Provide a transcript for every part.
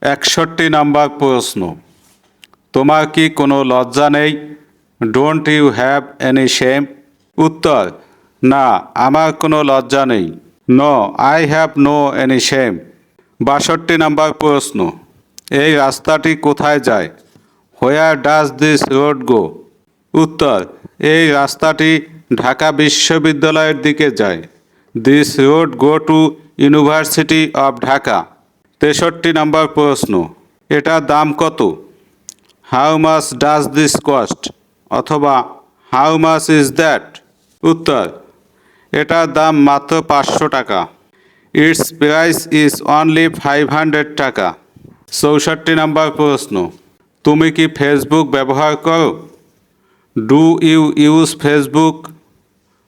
61 number প্রশ্ন, তোমার কি কোনো লজ্জা নেই? Don't you have any shame? উত্তর, না, আমার কোনো লজ্জা নেই। No, I have no any shame. 62 number প্রশ্ন, এই রাস্তাটি কোথায় যায়? Where does this road go? উত্তর, এই রাস্তাটি ঢাকা বিশ্ববিদ্যালয়ের দিকে যায়। This road go to university of Dhaka. 63 number প্রশ্ন, এটার দাম কত? How much does this cost? অথবা হাউ মাচ ইজ দ্যাট? উত্তর, এটার দাম মাত্র 500 টাকা। ইটস প্রাইস ইজ অনলি 500 টাকা। 64 নাম্বার প্রশ্ন, তুমি কি ফেসবুক ব্যবহার করো? Do you use Facebook?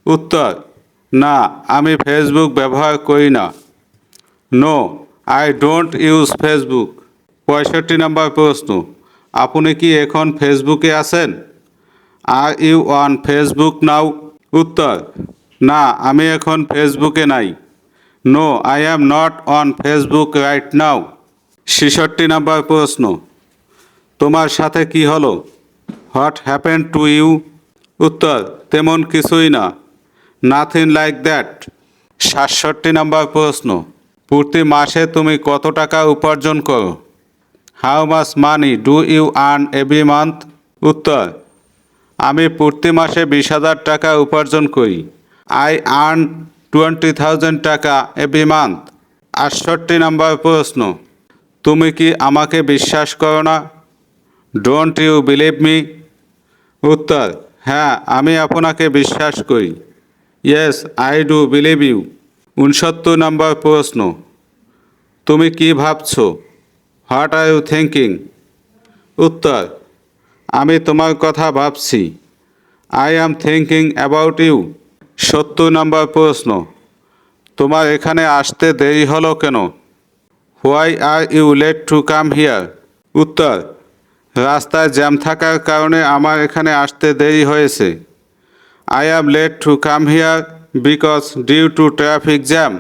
উত্তর, না, আমি ফেসবুক ব্যবহার করি না। No, I don't use Facebook. 65 number প্রশ্ন, আপনি কি এখন ফেসবুকে আছেন? Are you on Facebook now? উত্তর, না, আমি এখন ফেসবুকে নাই। No, I am not on Facebook right now. 66 number প্রশ্ন, তোমার সাথে কি হলো? What happen to you? উত্তর, তেমন কিছুই না। Nothing like that. 67 নাম্বার প্রশ্ন, প্রতি মাসে তুমি কত টাকা উপার্জন করো? How much money do you earn every month? উত্তর, আমি প্রতি মাসে 20,000 টাকা উপার্জন করি। আই আর্ন 20,000 টাকা এভরি মান্থ। 68 নাম্বার প্রশ্ন, তুমি কি আমাকে বিশ্বাস করো না? Don't you believe me? উত্তর, হ্যাঁ, আমি আপনাকে বিশ্বাস করি। Yes, I do believe you. 69 number প্রশ্ন, তুমি কি ভাবছো? What are you thinking? উত্তর, আমি তোমার কথা ভাবছি। I am thinking about you. 70 number প্রশ্ন, তোমার এখানে আসতে দেরি হলো কেন? Why are you late to come here? উত্তর, রাস্তায় জ্যাম থাকার কারণে আমার এখানে আসতে দেরি হয়েছে। I am late to come here because due to traffic jam.